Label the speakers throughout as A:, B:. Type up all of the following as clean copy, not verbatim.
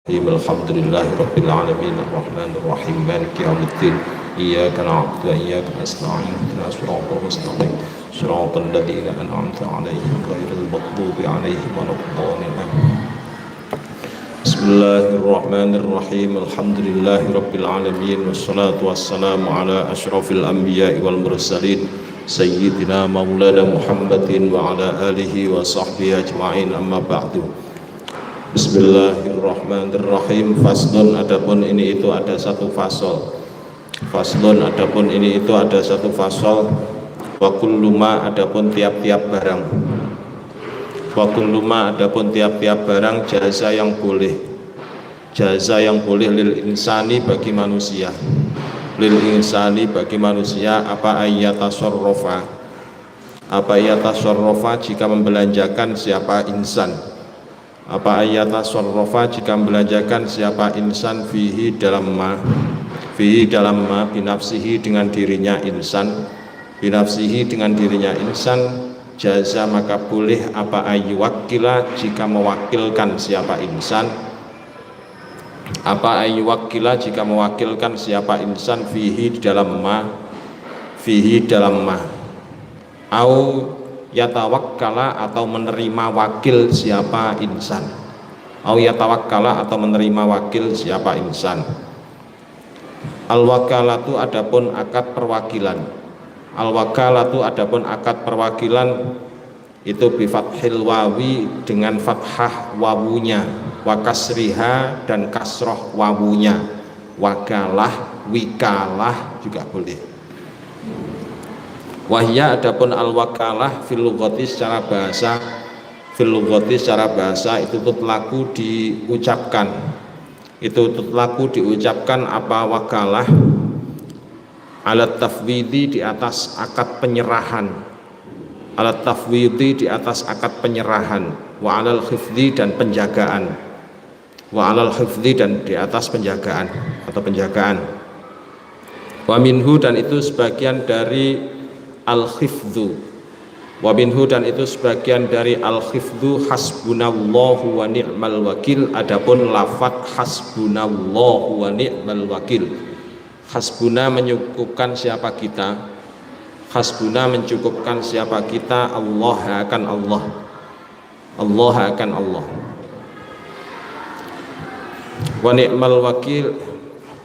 A: الحمد لله رب العالمين الرحمن الرحيم مالك يوم الدين إياك نعبد وإياك نستعين اهدنا الصراط المستقيم صراط الذين أنعمت عليهم غير المغضوب عليهم ولا الضالين بسم الله الرحمن الرحيم الحمد لله رب العالمين والصلاة والسلام على أشرف الأنبياء والمرسلين سيدنا مولانا محمد وعلى آله وصحبه أجمعين أما بعد. Bismillahirrahmanirrahim. Faslun, adapun ini itu ada satu fasol. Faslun, adapun ini itu ada satu fasol. Wa kullu ma, adapun tiap-tiap barang. Wa kullu ma, adapun tiap-tiap barang jaza yang boleh. Jaza yang boleh lil insani bagi manusia. Lil insani bagi manusia apa ayyatasarrafa. Apa ayyatasarrafa jika membelanjakan siapa insan. Apa ayyatasarrafa jika membelanjakan siapa insan fihi dalam ma binafsihi dengan dirinya insan, binafsihi dengan dirinya insan, jaza maka boleh apa ayyuwakkila jika mewakilkan siapa insan, apa ayyuwakkila jika mewakilkan siapa insan fihi dalam ma au yatawakkala atau menerima wakil siapa insan, au yatawakkala atau menerima wakil siapa insan. Al-wakalatu adapun akad perwakilan. Al-wakalatu adapun akad perwakilan itu bifathil wawi dengan fathah wawunya, wa kasriha dan kasroh wawunya. Wakalah, wikalah juga boleh. Wahya adapun al-wakalah fil lughati secara bahasa, fil lughati secara bahasa itu tutlaku diucapkan. Itu tutlaku diucapkan apa wakalah alat tafwidi di atas akad penyerahan. Alat tafwidi di atas akad penyerahan, wa alal khifdi dan penjagaan. Wa alal khifdi dan di atas penjagaan atau penjagaan. Wa minhu dan itu sebagian dari al-khifdhu, wa minhu dan itu sebagian dari al-khifdhu hasbunallahu wa ni'mal wakil. Adapun lafadz hasbunallahu wa ni'mal wakil, hasbuna mencukupkan siapa kita, hasbuna mencukupkan siapa kita, Allah akan Allah, Allah akan Allah. Wa ni'mal wakil,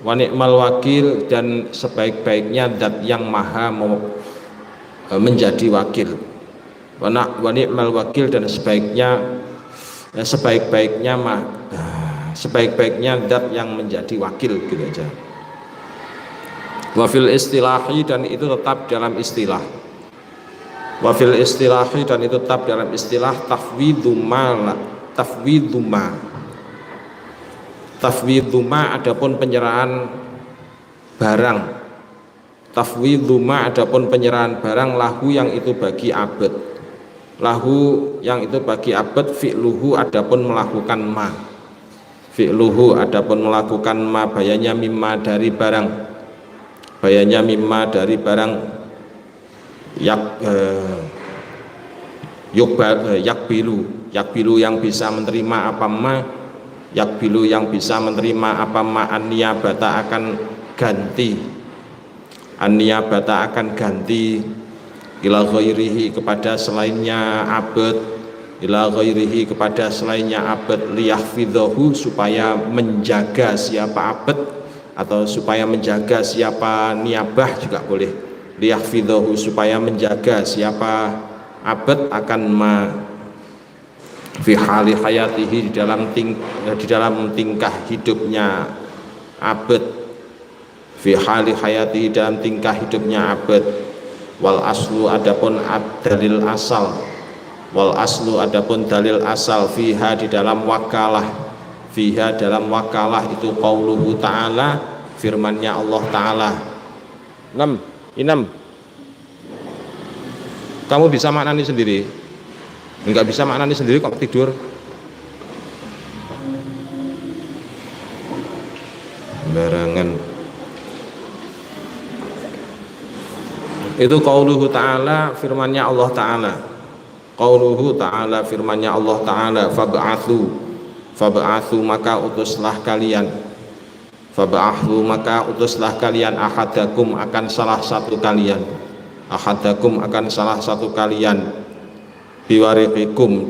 A: wa ni'mal wakil dan sebaik-baiknya zat yang maha menjadi wakil. Wa ni'mal wakil dan sebaik-baiknya zat yang menjadi wakil, gitu aja. Wa fil istilahi dan itu tetap dalam istilah. Wa fil istilahi dan itu tetap dalam istilah tafwiduma adapun penyerahan barang. Tafwiduma adapun penyerahan barang lahu yang itu bagi abad. Lahu yang itu bagi abad, fi'luhu adapun melakukan ma. Fi'luhu adapun melakukan ma bayanya mimma dari barang. Bayanya mimma dari barang yakbilu yang bisa menerima apa ma, yakbilu yang bisa menerima apa ma an-niyabata akan ganti, an-niyabata akan ganti ila ghairihi kepada selainnya abad, ila ghairihi kepada selainnya abad, liyahfidhahu supaya menjaga siapa abad atau supaya menjaga siapa niyabah juga boleh. Liyahfidhahu supaya menjaga siapa abad akan ma fi hali hayatihi di dalam tingkah hidupnya abad, fi hali hayati dalam tingkah hidupnya abad. Wal aslu adapun dalil asal, wal aslu adapun dalil asal fiha di dalam wakalah, fiha dalam wakalah itu qauluhu ta'ala firmannya Allah ta'ala. 6 kamu bisa maknani sendiri? Enggak bisa maknani sendiri kok tidur. Barangan. Itu qauluhu ta'ala firmannya Allah ta'ala. Qauluhu ta'ala firmannya Allah ta'ala, Fab'athu maka utuslah kalian Fab'athu maka utuslah kalian ahadakum akan salah satu kalian Ahadakum akan salah satu kalian Biwarikikum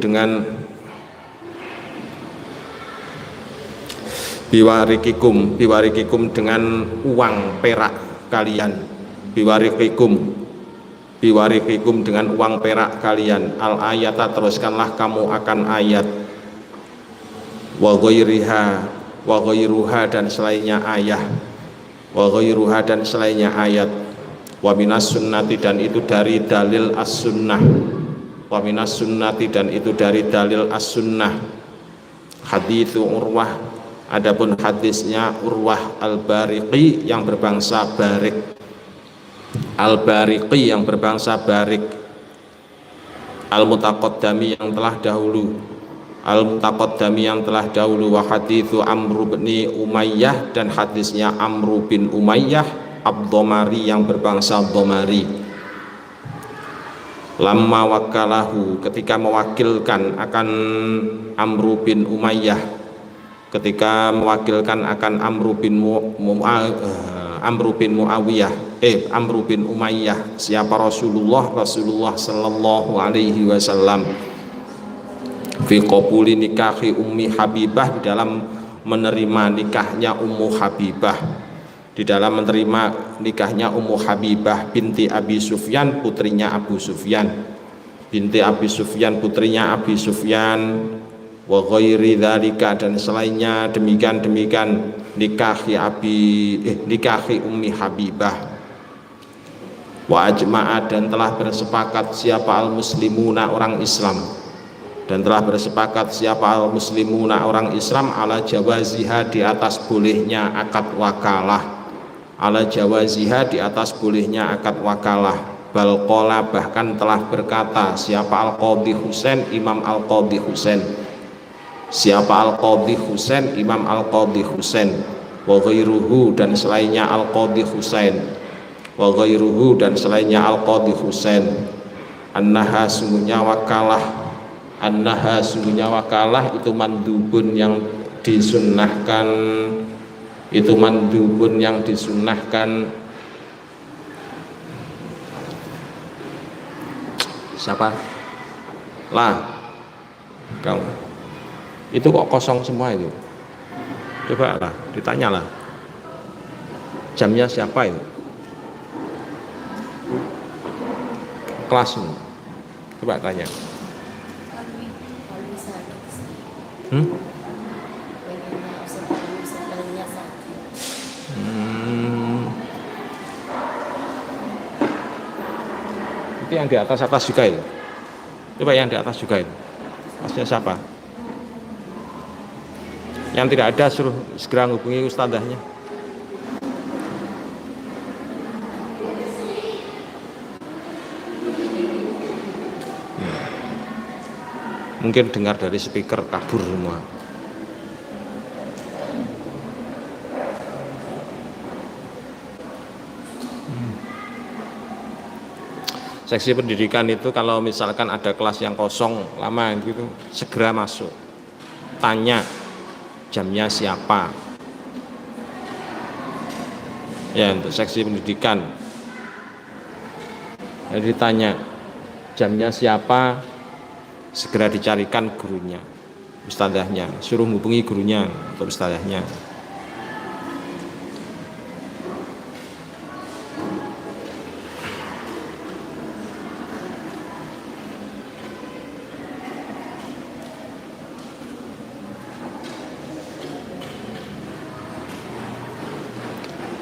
A: Biwarikikum dengan uang perak kalian Biwarikikum dengan uang perak kalian Al ayata teruskanlah kamu akan ayat Wa ghairuha dan selainnya ayat Wa minas sunnati dan itu dari dalil as-sunnah Hadithu Urwah adapun hadisnya Urwah al-Bariqi yang berbangsa Barik Al-Mutaqaddami yang telah dahulu wa hadithu Amr bin Umayyah dan hadisnya Amr bin Umayyah Abdomari yang berbangsa Domari Lamma wakalahu ketika mewakilkan akan Amr bin Umayyah Amr bin Umayyah siapa Rasulullah sallallahu alaihi wasallam fi qabuli nikahi Ummi Habibah di dalam menerima nikahnya Ummu Habibah binti Abi Sufyan putrinya Abu Sufyan wa ghairi dzalika dan selainnya demikian nikahi Ummi Habibah wa ajma'a dan telah bersepakat siapa al-muslimuna orang Islam ala jawaziha di atas bolehnya akad wakalah bal qala bahkan telah berkata siapa al-Qadhi Husain Imam al-Qadhi Husain wa ghairuhu dan selainnya al-Qadhi Husain annaha sungguhnya wakalah itu mandubun yang disunnahkan siapa lah kau itu kok kosong semua itu coba lah ditanyalah jamnya siapa itu kelasmu coba tanya itu yang di atas juga itu coba yang di atas juga itu maksudnya siapa yang tidak ada suruh segera hubungi ustadzahnya mungkin dengar dari speaker kabur semua. Seksi pendidikan itu kalau misalkan ada kelas yang kosong lama gitu segera masuk, tanya jamnya siapa ya untuk seksi pendidikan. Jadi tanya jamnya siapa, segera dicarikan gurunya, ustadzahnya, suruh hubungi gurunya atau ustadzahnya.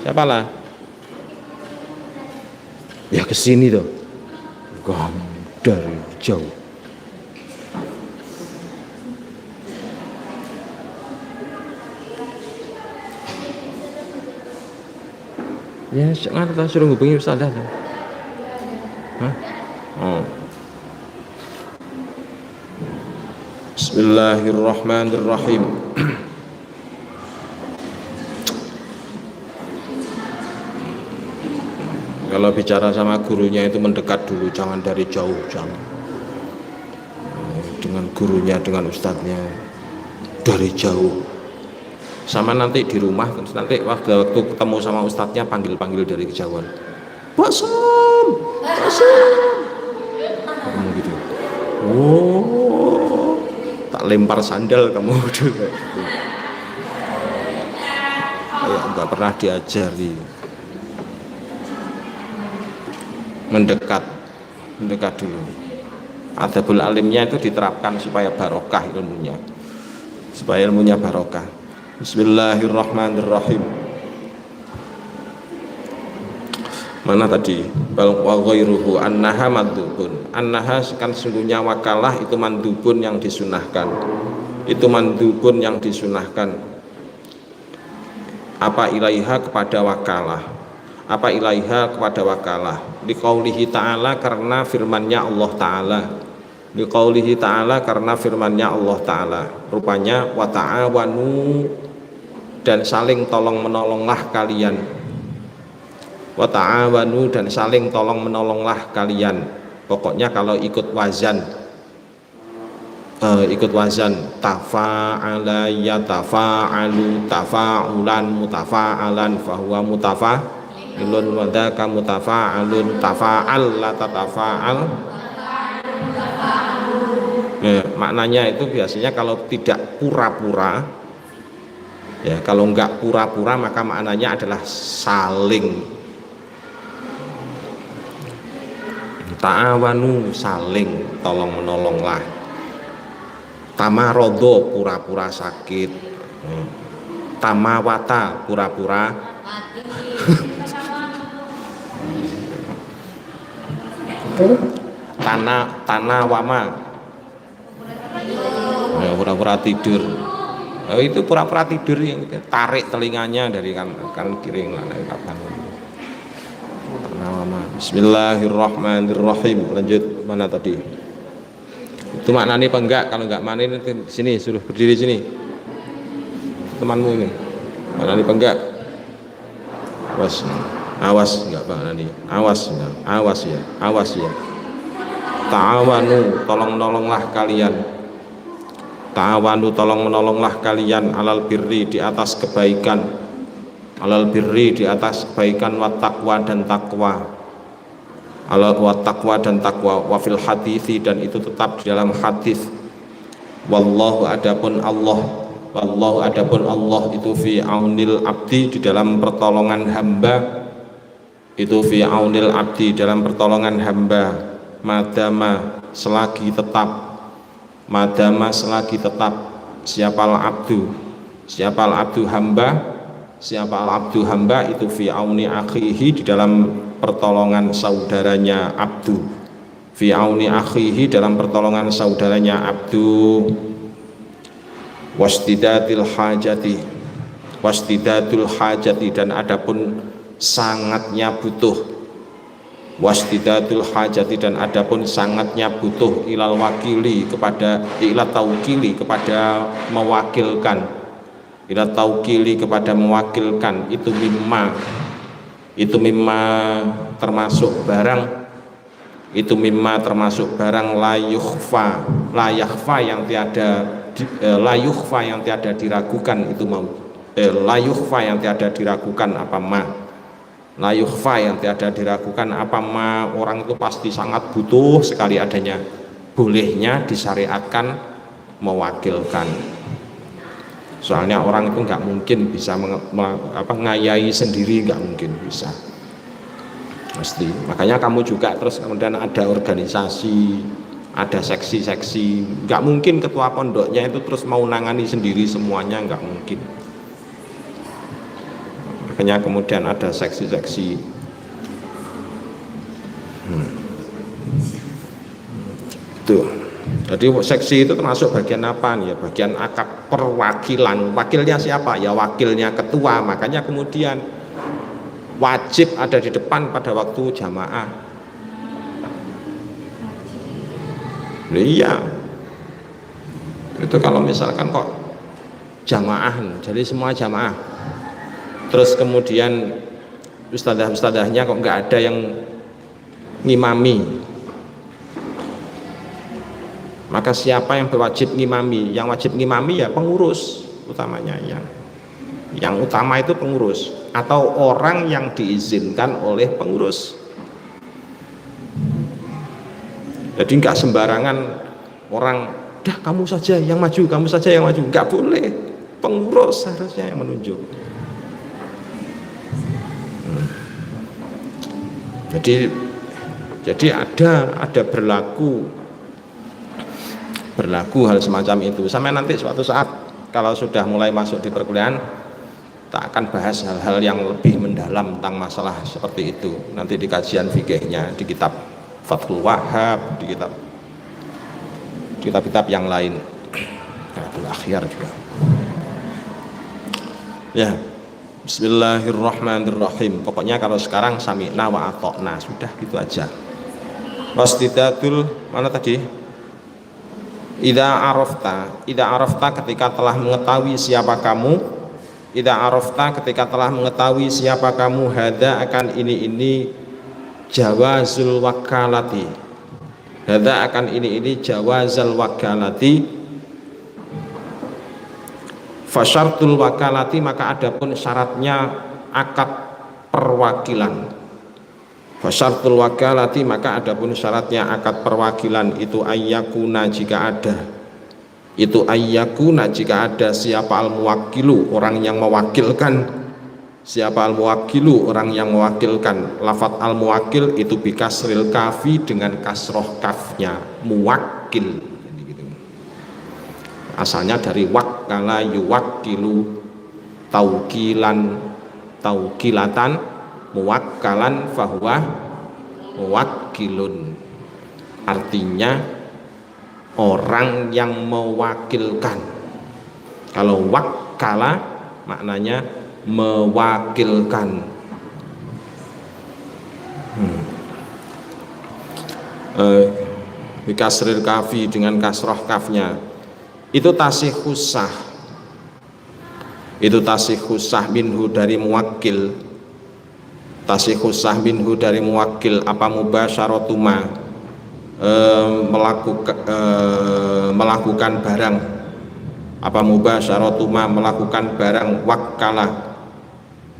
A: Siapalah? Ya kesini tuh, dari jauh. Ya, nggak tahu suruh hubungi ustadzah. Hah? Oh. Bismillahirrahmanirrahim. Kalau bicara sama gurunya itu mendekat dulu, jangan dari jauh, jangan. Dengan gurunya, dengan ustadznya. dari jauh. Sama nanti di rumah terus nanti waktu ketemu sama ustadznya panggil dari kejauhan, Pak Sam, Pak Sam, kamu gitu. Oh, tak lempar sandal kamu udah kayak nggak pernah diajari. Mendekat dulu. Adabul alimnya itu diterapkan supaya barokah ilmunya, barokah. Bismillahirrahmanirrahim. Mana tadi? Wa ghairuhu annaha mandubun. Annaha kan sungguhnya wakalah itu mandubun yang disunahkan. Itu mandubun yang disunahkan. Apa ilaiha kepada wakalah? Apa ilaiha kepada wakalah? Liqaulihi ta'ala karena firman-Nya Allah Ta'ala. Liqaulihi ta'ala karena firman-Nya Allah Ta'ala. Rupanya wa ta'awanu dan saling tolong menolonglah kalian. Wa ta'awanu dan saling tolong menolonglah kalian. Pokoknya kalau ikut wazan tafa'ala yatafa'alu tafa'ulan mutafa'alan fahuwa mutafa'ilun wa dzaka mutafa'alun tafa'al la tatafa'al. Maknanya itu biasanya kalau tidak pura-pura ya, kalau enggak pura-pura maka maknanya adalah saling ta'awanu, saling tolong menolonglah. Tamarodo pura-pura sakit, tamawata pura-pura tanawama pura-pura tidur. Itu pura-pura tidur yang tarik telinganya dari kan kiri dari kapan. Bismillahirrahmanirrahim. Lanjut mana tadi? Itu maknanya apa enggak? Kalau enggak mana ini sini, suruh berdiri sini. Temanmu ini. Maknanya apa enggak? Awas enggak maknanya. Awas ya. Ta'awanu, tolong menolonglah kalian. Ta'awanu, tolong menolonglah kalian alal birri di atas kebaikan. Alal birri di atas kebaikan wa taqwa dan takwa. Alal wa taqwa dan takwa wa fil hadithi dan itu tetap di dalam hadis. Wallahu adapun Allah itu fi aunil abdi di dalam pertolongan hamba. Itu fi aunil abdi dalam pertolongan hamba. Madama selagi tetap siapal abdu hamba itu fi auni akhihi di dalam pertolongan saudaranya abdu. Fi auni akhihi dalam pertolongan saudaranya abdu. Wastidatul hajati dan adapun sangatnya butuh. Wastidatul hajati dan adapun sangatnya butuh ilal wakili kepada mewakilkan itu mimma termasuk barang la yakhfa yang tiada diragukan itu mau la yukhfa yang tiada diragukan apa ma orang itu pasti sangat butuh sekali adanya bolehnya disyariatkan mewakilkan. Soalnya orang itu nggak mungkin bisa ngayai sendiri, nggak mungkin bisa mesti. Makanya kamu juga terus kemudian ada organisasi, ada seksi-seksi, nggak mungkin ketua pondoknya itu terus mau nangani sendiri semuanya, nggak mungkin. Makanya kemudian ada seksi-seksi. Tuh. Jadi seksi itu termasuk bagian apa nih ya? Bagian akad perwakilan. Wakilnya siapa? Ya wakilnya ketua. Makanya kemudian wajib ada di depan pada waktu jamaah. Iya. Itu kalau misalkan kok jamaah, jadi semua jamaah. Terus kemudian ustadzah-ustadzahnya kok nggak ada yang ngimami. Maka siapa yang berwajib ngimami? Yang wajib ngimami ya pengurus utamanya, yang utama itu pengurus atau orang yang diizinkan oleh pengurus. Jadi nggak sembarangan orang, dah kamu saja yang maju, kamu saja yang maju, nggak boleh. Pengurus harusnya yang menunjuk. Jadi ada berlaku hal semacam itu. Sampai nanti suatu saat kalau sudah mulai masuk di perkuliahan, tak akan bahas hal-hal yang lebih mendalam tentang masalah seperti itu. Nanti di kajian fikihnya, di kitab Fathul Wahhab, di kitab-kitab yang lain, Fathul Akhyar juga. Ya, Bismillahirrahmanirrahim. Pokoknya kalau sekarang sami'na wa ata'na, sudah gitu aja. Wastidatul mana tadi? Idza arafta ketika telah mengetahui siapa kamu. Idza arafta ketika telah mengetahui siapa kamu, hada akan ini jawazul wakalati. Hada akan ini jawazal wakalati. Fasyartul wakalati, maka adapun syaratnya akad perwakilan. Fasyartul wakalati, maka adapun syaratnya akad perwakilan itu ayyakuna jika ada. Itu ayyakuna jika ada siapa al-muwakkilu, orang yang mewakilkan. Siapa al-muwakkilu, orang yang mewakilkan. Lafadz al-muwakkil itu bikasril kafi, dengan kasroh kafnya, muwakkil. Asalnya dari wakkala yuwakkilu, taukilatan, muwakkalan fahuwa muwakkilun. Artinya orang yang mewakilkan. Kalau wakkala maknanya mewakilkan. Bikasril kafi, dengan kasroh kafnya. Itu tasih khusah minhu dari muwakkil. Tasih khusah minhu dari muwakkil apa mubasyaratuma, melakukan barang, apa mubasyaratuma, melakukan barang, wakkala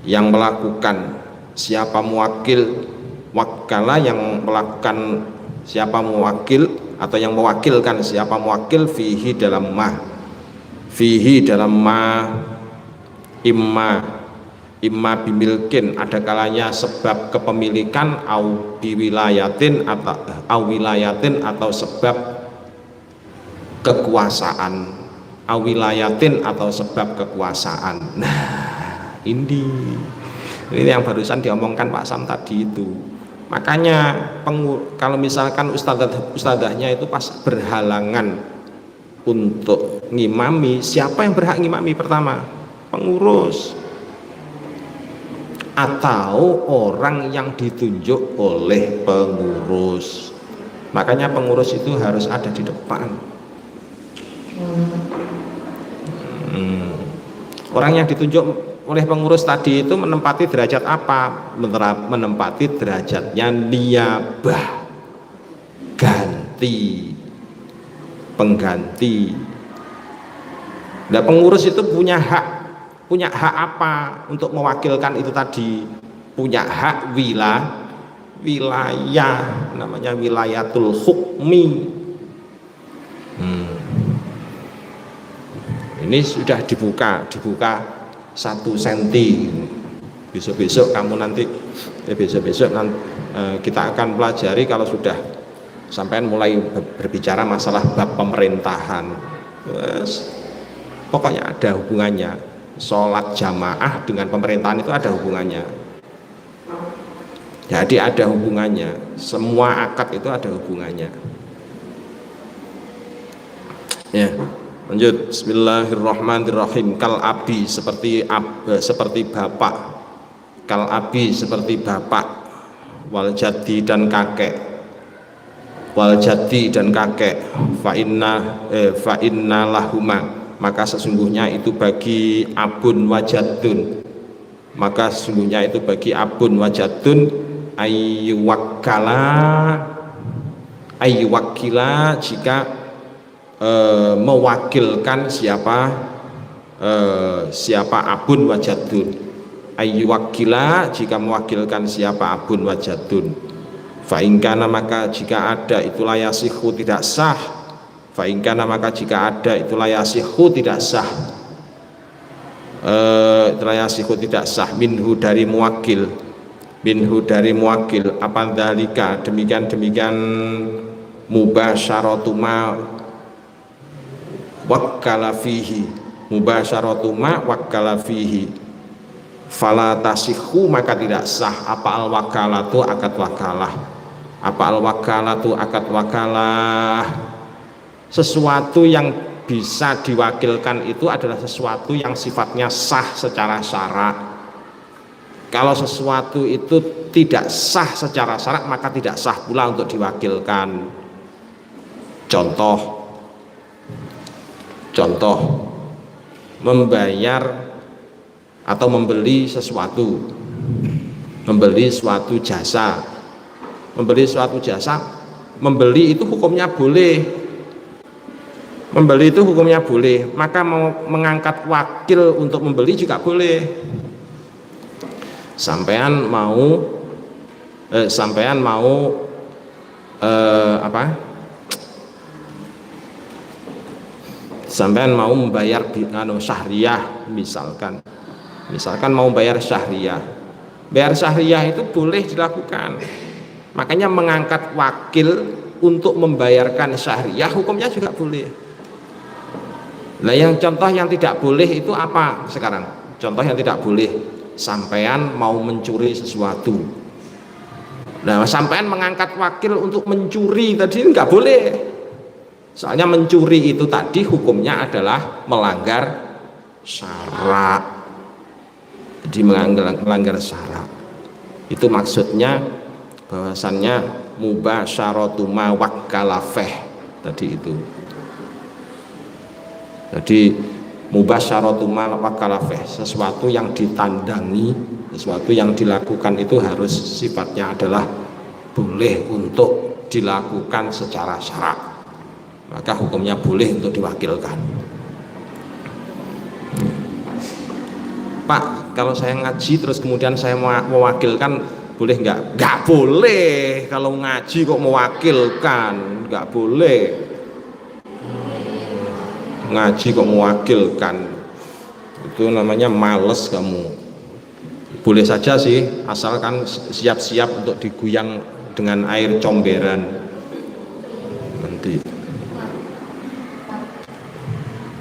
A: yang melakukan, siapa muwakkil, wakkala yang melakukan, siapa muwakkil atau yang mewakilkan, siapa muwakkil, fihi dalam ma imma bimilkin, ada kalanya sebab kepemilikan, au biwilayatin atau sebab kekuasaan, awilayatin atau sebab kekuasaan. Nah, ini yang barusan diomongkan Pak Sam tadi itu. Makanya kalau misalkan ustadzahnya itu pas berhalangan untuk ngimami, siapa yang berhak ngimami pertama? Pengurus atau orang yang ditunjuk oleh pengurus. Makanya pengurus itu harus ada di depan. Orang yang ditunjuk oleh pengurus tadi itu menempati derajat apa? Menempati derajatnya niyabah, pengganti. Nah, pengurus itu punya hak apa untuk mewakilkan itu tadi? Punya hak wilayah, namanya wilayatul hukmi. Ini sudah dibuka 1 senti. Besok kamu nanti kita akan pelajari kalau sudah sampai mulai berbicara masalah bab pemerintahan. Pokoknya ada hubungannya. Sholat jamaah dengan pemerintahan itu ada hubungannya. Jadi ada hubungannya. Semua akad itu ada hubungannya. Ya. Lanjut. Bismillahirrahmanirrahim. Kal abi, seperti bapak. Kal abi, seperti bapak. Wal jaddi, dan kakek. Wal jaddi, dan kakek. Fa inna lahuma, maka sesungguhnya itu bagi abun wajadun. Maka sesungguhnya itu bagi abun wajadun ayyuwakkila, jika mewakilkan siapa abun wajadun, ayyuwakila jika mewakilkan siapa abun wajadun, faingkana maka jika ada itulah yasihu tidak sah, faingkana maka jika ada itulah yasihu tidak sah, itulah yasihu tidak sah minhu dari muwakil, apa dalika demikian mubasyaratu ma wakkala fihi, mubasyaratu ma wakkala fihi, fala tasihhu maka tidak sah apa al wakalatu akad wakalah, apa al wakalatu akad wakalah, sesuatu yang bisa diwakilkan itu adalah sesuatu yang sifatnya sah secara syarak. Kalau sesuatu itu tidak sah secara syarak maka tidak sah pula untuk diwakilkan. Contoh membayar atau membeli sesuatu, membeli suatu jasa, membeli itu hukumnya boleh, maka mau mengangkat wakil untuk membeli juga boleh. Sampean mau membayar syahriyah, misalkan mau bayar syahriyah itu boleh dilakukan. Makanya mengangkat wakil untuk membayarkan syahriyah hukumnya juga boleh. Nah, yang contoh yang tidak boleh itu apa sekarang? Contoh yang tidak boleh, sampean mau mencuri sesuatu. Nah, sampean mengangkat wakil untuk mencuri tadi nggak boleh. Soalnya mencuri itu tadi hukumnya adalah melanggar syarak. Jadi melanggar syarak. Itu maksudnya bahwasannya mubasyaratu ma wakkala fih tadi itu. Jadi mubasyaratu ma wakkala fih, sesuatu yang ditandangi, sesuatu yang dilakukan itu harus sifatnya adalah boleh untuk dilakukan secara syarak. Maka hukumnya boleh untuk diwakilkan. Pak, kalau saya ngaji terus kemudian saya mewakilkan boleh nggak? Nggak boleh. Kalau ngaji kok mewakilkan, nggak boleh. Ngaji kok mewakilkan, itu namanya males kamu. Boleh saja sih, asalkan siap-siap untuk diguyang dengan air comberan nanti.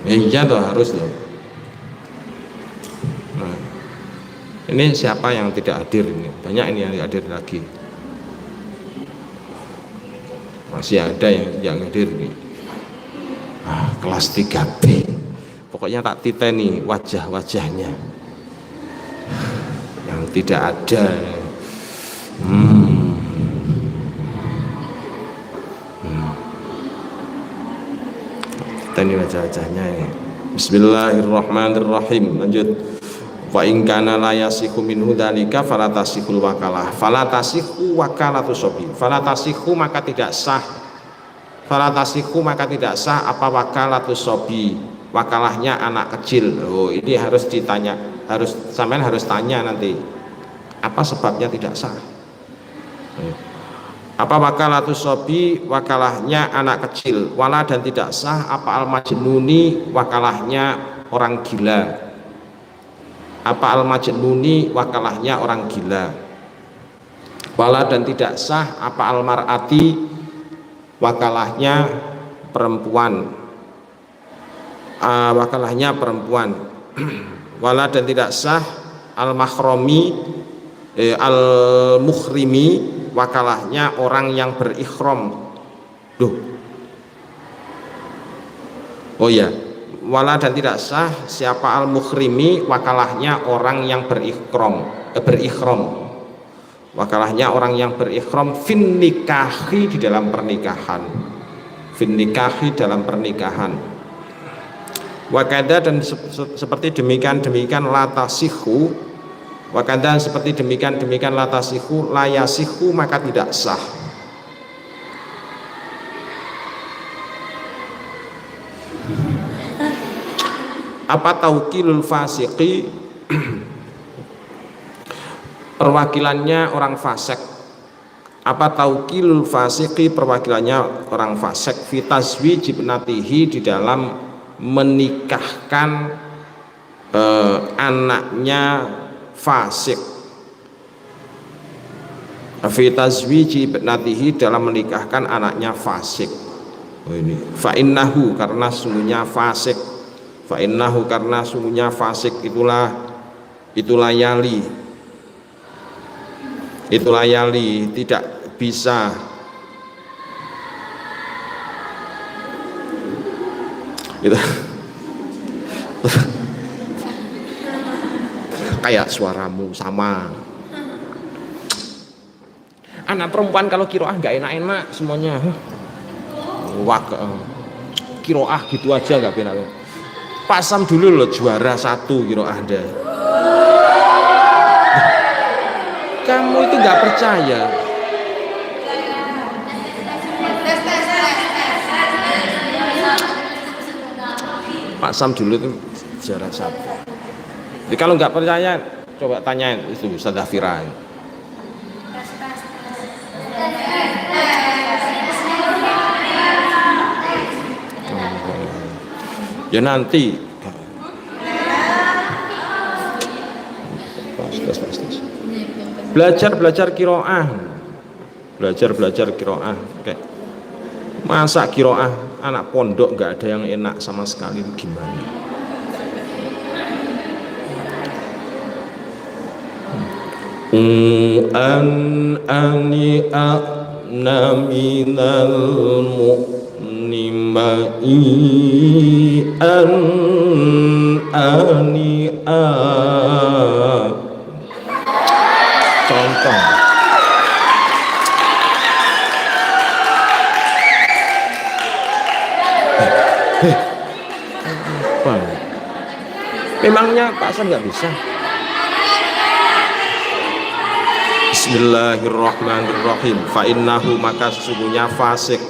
A: Iya toh, harus loh. Nah, ini siapa yang tidak hadir ini? Banyak ini yang tidak hadir lagi. Masih ada yang hadir ini. Kelas 3B. Pokoknya tak titeni wajah-wajahnya yang tidak ada. Titeni wajah-wajahnya ini. Bismillahirrahmanirrahim. Lanjut. Wa in kana la yasihu minhu dzalika fala tasihul wakalah. Fala tasihu wakalatu sobi. Fala tasihu maka tidak sah. Fala tasihu maka tidak sah apa wakalatu sobi, wakalahnya anak kecil. Oh, ini harus ditanya, sampean harus tanya nanti apa sebabnya tidak sah. Apa wakalatu sobi, wakalahnya anak kecil. Wala dan tidak sah apa al majnuni, wakalahnya orang gila. Apa al majnuni, wakalahnya orang gila. Wala dan tidak sah apa al mar'ati, wakalahnya perempuan. Wala dan tidak sah al mahrami, al mukhrimi, wakalahnya orang yang berikhram. Oh ya, wala dan tidak sah siapa al mukhrimi, wakalahnya orang yang berikhram. Wakalahnya orang yang berikhram fin nikahi, di dalam pernikahan. Fin nikahi, dalam pernikahan. Wakada dan seperti demikian latasihu. Wakada seperti demikian latasihu, layasihu maka tidak sah. Apa taukilul fasiqi? Perwakilannya orang fasik. Apa taukilul fasiqi? Perwakilannya orang fasik fi tazwij ibnatihi, di dalam menikahkan anaknya fasik. Fi tazwij ibnatihi, dalam menikahkan anaknya fasik. Ini fa innahu, karena sungguhnya fasik. Fa innahu, karena sungguhnya fasik itulah yali tidak bisa itu kayak suaramu sama. Anak perempuan kalau kiroah nggak enak-enak semuanya. Kiroah gitu aja nggak enak. Pasam dulu loh, juara 1 kiroah Anda. Kamu itu nggak percaya. Pak Sam dulu itu juara 1. Jadi kalau nggak percaya, coba tanyain itu Ustazah Fira. Ya nanti belajar kiroah, belajar kiroah. Oke. Masa kiroah anak pondok nggak ada yang enak sama sekali, gimana? Ana minal mu'nimai contoh. Memangnya Pak Hasan nggak bisa? Bismillahirrahmanirrahim. Fa innahu, maka sesungguhnya fasik.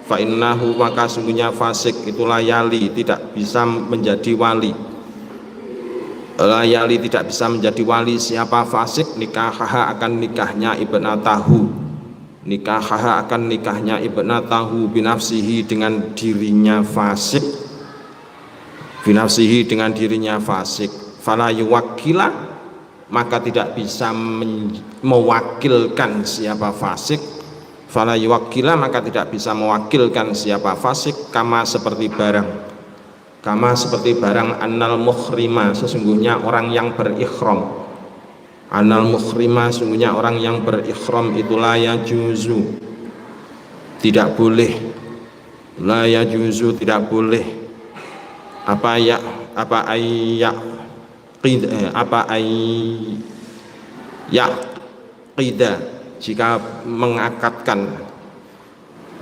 A: Fa innahu, maka sesungguhnya fasik itulah yali, tidak bisa menjadi wali. Layali, tidak bisa menjadi wali. Siapa fasik? Nikahaha, akan nikahnya ibnatahu. Nikahaha, akan nikahnya ibnatahu binafsihi, dengan dirinya fasik. Binafsihi, dengan dirinya fasik. Fala yuwakkila, maka tidak bisa mewakilkan siapa fasik. Fala yuwakkila, maka tidak bisa mewakilkan siapa fasik. Kama, seperti barang. Kama, seperti barang annal mukhrima, sesungguhnya orang yang berikhram. Annal mukhrima, sesungguhnya orang yang berikhram itu la yajuzu, tidak boleh. La yajuzu, tidak boleh. Apa qida, jika mengakatkan.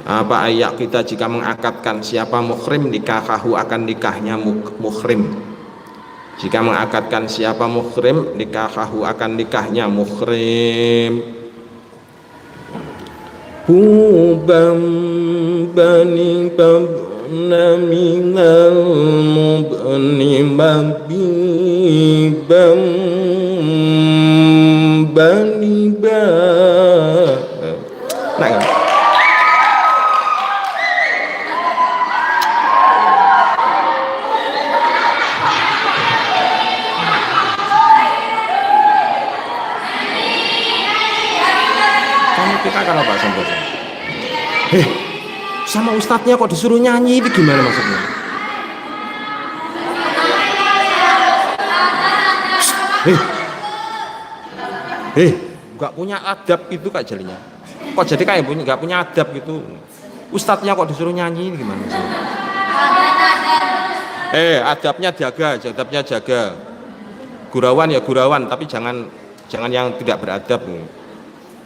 A: Apa ayak kita, jika mengakatkan siapa mukhrim, nikahahu, akan nikahnya mukhrim. Jika mengakatkan siapa mukhrim, nikahahu, akan nikahnya mukhrim. Hubam bani babna minal mubni mabibam bani ba. Nah kan? Kita kalau bahasa bosan, sama ustadznya kok disuruh nyanyi, itu gimana maksudnya? Nggak punya adab gitu kak jadinya. Kok jadi kayak nggak punya adab gitu? Ustadznya kok disuruh nyanyi, ini gimana maksudnya? Adabnya jaga, adabnya jaga. Gurawan ya gurawan, tapi jangan yang tidak beradab.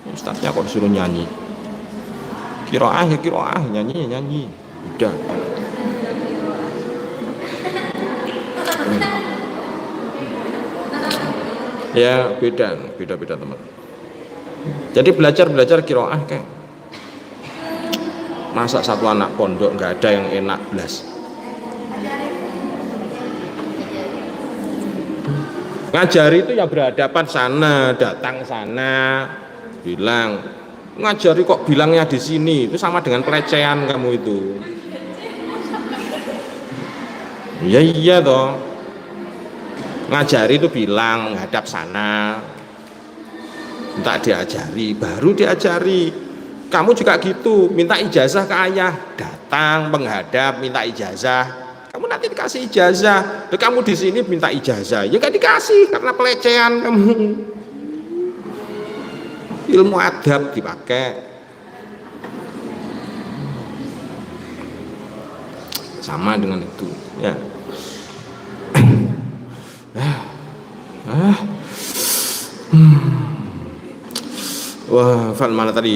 A: Ustadznya kok disuruh nyanyi. Kiroah ya kiroah, nyanyi ya nyanyi. Udah. Ya beda teman. Jadi belajar kiroah kayak. Masa satu anak pondok nggak ada yang enak belas. Ngajari itu ya berhadapan sana, datang sana, bilang. Ngajari kok bilangnya di sini, itu sama dengan pelecehan kamu itu. Iya iya toh. Ngajari itu bilang menghadap sana. Minta diajari, baru diajari. Kamu juga gitu, minta ijazah ke ayah, datang menghadap minta ijazah. Kamu nanti dikasih ijazah. Kamu di sini minta ijazah, ya gak dikasih karena pelecehan kamu. Ilmu adab dipakai. Sama dengan itu, ya. Wah, fal mana tadi?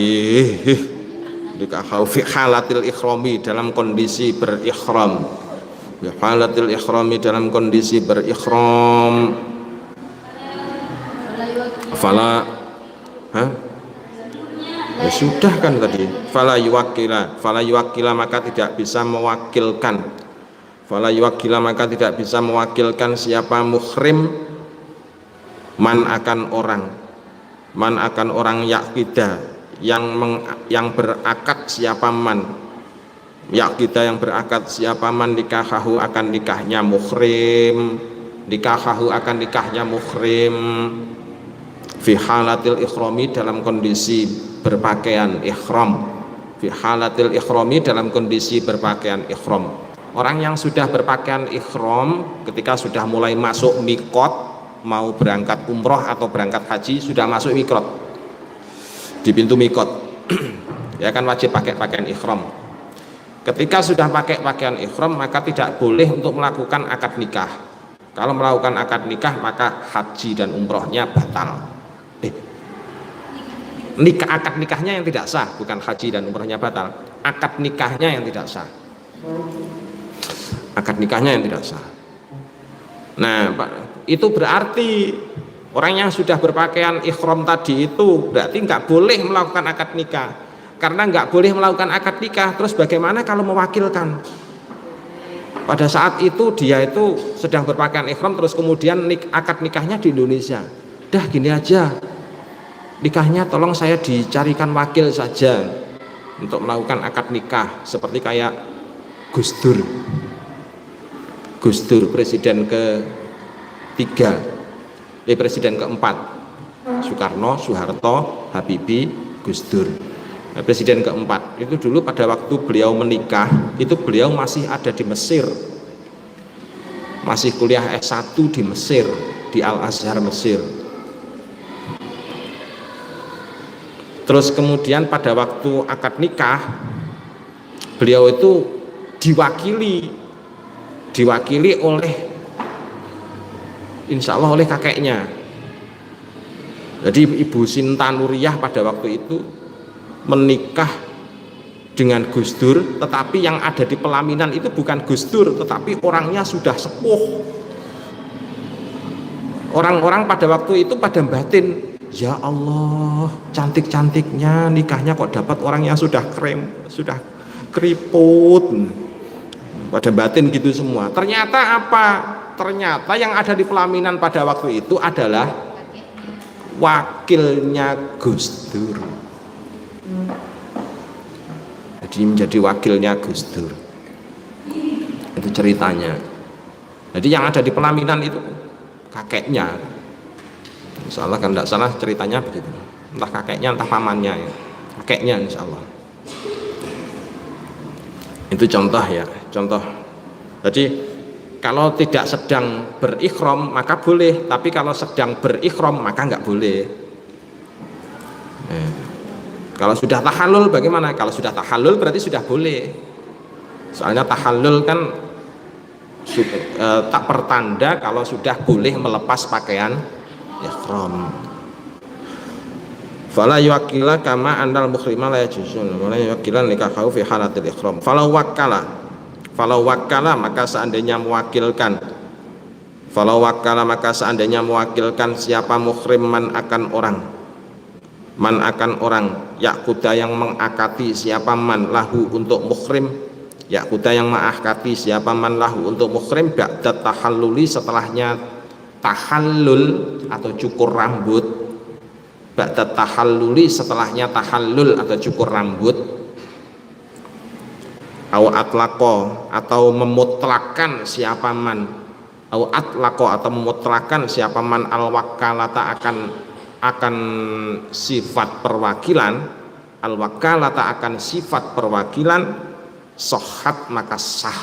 A: Dikahau fi halatil ikhrami, dalam kondisi berikhram. Fi halatil ikhrami, dalam kondisi berikhram. Fala, ya sudah kan tadi. Fala yuwakila, maka tidak bisa mewakilkan. Fala yuwakila, maka tidak bisa mewakilkan siapa muhrim man akan orang yakida yang berakad siapa man yakida yang berakad siapa man nikahahu akan nikahnya muhrim fi halatil ikhrami, dalam kondisi berpakaian ihram. Fi halatil ikhrami, dalam kondisi berpakaian ihram. Orang yang sudah berpakaian ihram ketika sudah mulai masuk mikot, mau berangkat umroh atau berangkat haji, sudah masuk mikot di pintu mikot ya kan wajib pakai pakaian ihram. Ketika sudah pakai pakaian ihram, maka tidak boleh untuk melakukan akad nikah. Kalau melakukan akad nikah, maka haji dan umrohnya batal. Akad nikahnya yang tidak sah, bukan haji dan umrohnya batal. Akad nikahnya yang tidak sah. Akad nikahnya yang tidak sah. Nah, itu berarti orang yang sudah berpakaian ihram tadi itu berarti nggak boleh melakukan akad nikah. Karena nggak boleh melakukan akad nikah, terus bagaimana kalau mewakilkan? Pada saat itu dia itu sedang berpakaian ihram, terus kemudian akad nikahnya di Indonesia. Dah gini aja, nikahnya tolong saya dicarikan wakil saja untuk melakukan akad nikah, seperti kayak Gus Dur presiden ke-3, presiden ke-4, Soekarno, Soeharto, Habibie, Gus Dur. Presiden ke-4 itu dulu pada waktu beliau menikah, itu beliau masih ada di Mesir, masih kuliah S1 di Mesir, di Al-Azhar Mesir. Terus kemudian pada waktu akad nikah, beliau itu diwakili oleh, insya Allah oleh kakeknya. Jadi Ibu Sinta Nuriyah pada waktu itu menikah dengan Gus Dur, tetapi yang ada di pelaminan itu bukan Gus Dur, tetapi orangnya sudah sepuh. Orang-orang pada waktu itu pada batin, ya Allah, cantik-cantiknya nikahnya kok dapat orang yang sudah sudah keriput. Pada batin gitu semua. Ternyata apa? Ternyata yang ada di pelaminan pada waktu itu adalah wakilnya Gus Dur. Jadi menjadi wakilnya Gus Dur. Itu ceritanya. Jadi yang ada di pelaminan itu kakeknya. Insya Allah kan tidak salah ceritanya begitu. Entah kakeknya entah pamannya ya. Kakeknya insya Allah. Itu contoh ya, contoh. Jadi kalau tidak sedang berikhram maka boleh, tapi kalau sedang berikhram maka nggak boleh. Kalau sudah tahallul bagaimana? Kalau sudah tahallul berarti sudah boleh. Soalnya tahallul kan tak pertanda kalau sudah boleh melepas pakaian ihram. Fala yuwakila kama andal mukhrima la yajuzun. Wala yuwakilan nikahu fi halatil ihram. Falau wakala maka seandainya mewakilkan. Falau wakala maka seandainya mewakilkan siapa muhrim man akan orang yakuda yang mengakati siapa man lahu untuk muhrim, yakuda yang mengakati siapa man lahu untuk muhrim ba'da tahalluli, setelahnya tahallul atau cukur rambut, ba'da tahalluli setelahnya tahallul atau cukur rambut, au atlaqo atau memutlakan siapa man, au atlaqo atau memutlakan siapa man al wakalata akan sifat perwakilan, al wakalata akan sifat perwakilan, sohat maka sah,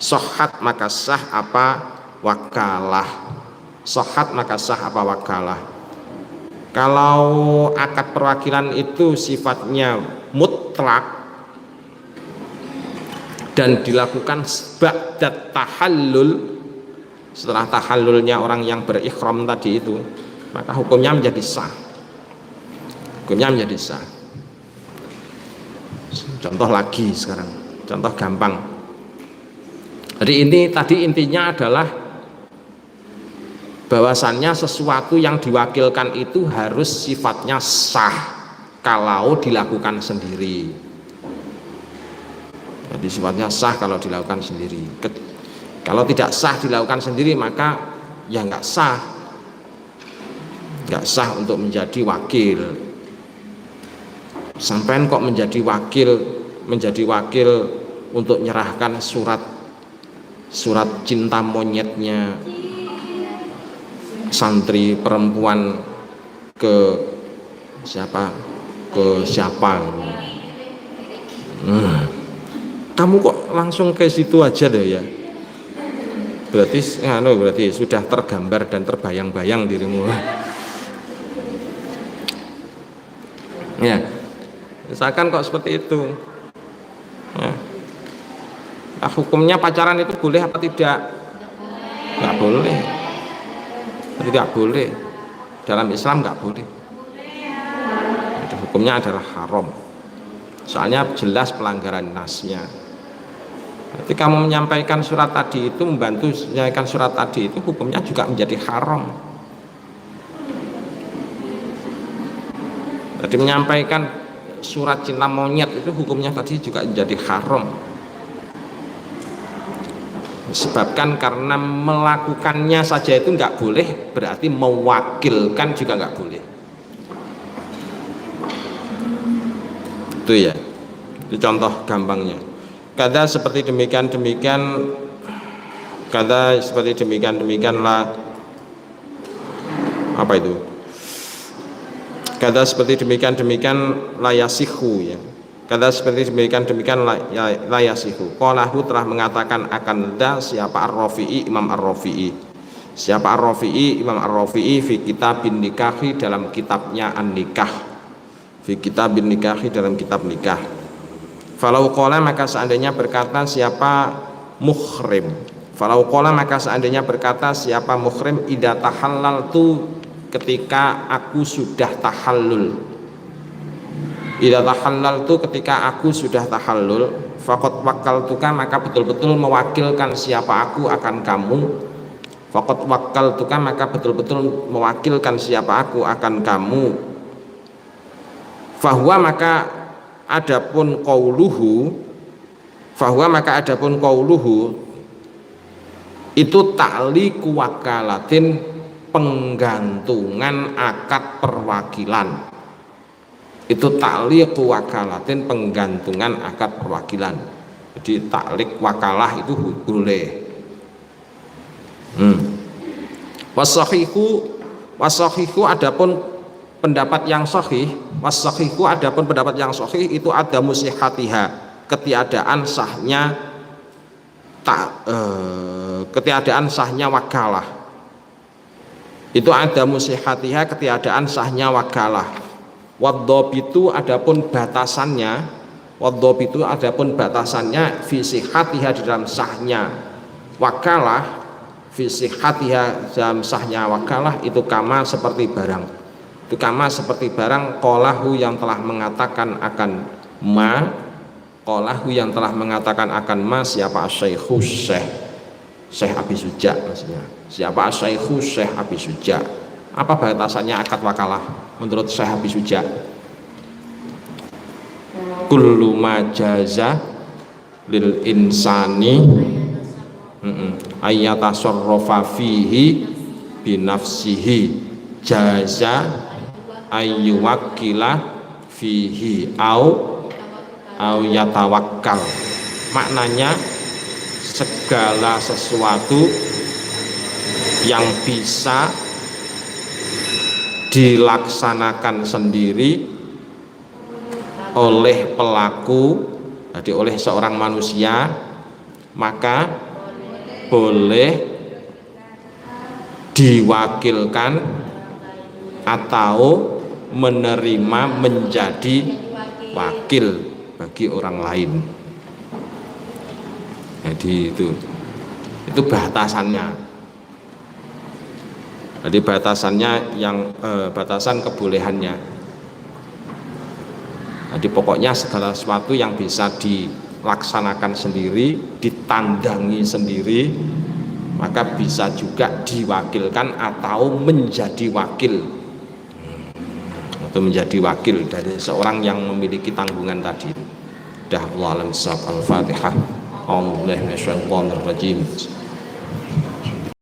A: sohat maka sah apa wakalah, sohat maka sah apa wakalah. Kalau akad perwakilan itu sifatnya mutlak dan dilakukan ba'da tahallul, setelah tahallulnya orang yang berikhram tadi itu, maka hukumnya menjadi sah, hukumnya menjadi sah. Contoh lagi sekarang, contoh gampang. Jadi ini tadi intinya adalah bahwasannya sesuatu yang diwakilkan itu harus sifatnya sah kalau dilakukan sendiri. Jadi sifatnya sah kalau dilakukan sendiri. Kalau tidak sah dilakukan sendiri maka ya nggak sah, nggak sah untuk menjadi wakil. Sampai kok menjadi wakil untuk menyerahkan surat cinta monyetnya santri perempuan ke siapa kamu kok langsung ke situ aja deh ya, berarti sudah tergambar dan terbayang-bayang dirimu ya, misalkan kok seperti itu ya. Nah, hukumnya pacaran itu boleh apa tidak? Nggak boleh. Tidak boleh, dalam Islam nggak boleh. Jadi, hukumnya adalah haram. Soalnya jelas pelanggaran nasnya. Jadi kamu menyampaikan surat tadi itu, membantu menyampaikan surat tadi itu, hukumnya juga menjadi haram. Jadi menyampaikan surat cinta monyet itu hukumnya tadi juga menjadi haram. Disebabkan karena melakukannya saja itu nggak boleh, berarti mewakilkan juga nggak boleh. Itu ya, itu contoh gampangnya. Kata seperti demikian lah, apa itu? Kata seperti demikian layasihu ya. Kata seperti demikian layasihu. Qalahu telah mengatakan akan siapa Ar-Rafi'i, Imam Ar-Rafi'i. Siapa Ar-Rafi'i, Imam Ar-Rafi'i fi kitabin nikahi, dalam kitabnya An-Nikah. Fi kitabin nikahi, dalam kitab nikah. Falau qala maka seandainya berkata siapa muhrim. Falau qala maka seandainya berkata siapa muhrim, idza tahallaltu, ketika aku sudah tahallul. Idza tahallaltu, ketika aku sudah tahallul, faqad wakkaltuka, maka betul-betul mewakilkan siapa aku akan kamu. Faqad wakkaltuka, maka betul-betul mewakilkan siapa aku akan kamu. Fahuwa, maka adapun qauluhu itu ta'liqu wakalatin, penggantungan akad perwakilan. Itu ta'liqu wakalatin, penggantungan akad perwakilan. Jadi ta'liq wakalah itu boleh. Wasahihu adapun pendapat yang sahih, wasahihu adapun pendapat yang sahih itu ada musihatiha, ketiadaan sahnya wakalah. Itu ada musihatiha, ketiadaan sahnya wakalah. Wadhabitu adapun batasannya, fi sihatiha, di dalam sahnya wakalah, fi sihatiha, dalam sahnya wakalah itu kama seperti barang. Itu kama seperti barang qalahu yang telah mengatakan akan ma, qalahu yang telah mengatakan akan ma siapa Syekh Abi Suja, maksudnya siapa Syekh Abi Suja. Apa batasannya akad wakalah menurut Syekh Abi Suja? Kullu majaza lil insani ayyatasarrafa fihi binafsihi jaza ayyuwakkila fihi au yatawakkal. Maknanya segala sesuatu yang bisa dilaksanakan sendiri oleh pelaku, jadi oleh seorang manusia, maka boleh diwakilkan atau menerima menjadi wakil bagi orang lain. Jadi itu batasannya. Jadi batasannya yang batasan kebolehannya. Jadi pokoknya segala sesuatu yang bisa dilaksanakan sendiri, ditandangi sendiri, maka bisa juga diwakilkan atau menjadi wakil, atau menjadi wakil dari seorang yang memiliki tanggungan tadi. Dah Allah alam sab. Al-Fatihah. A'udzubillahi minasyaitonir rajim.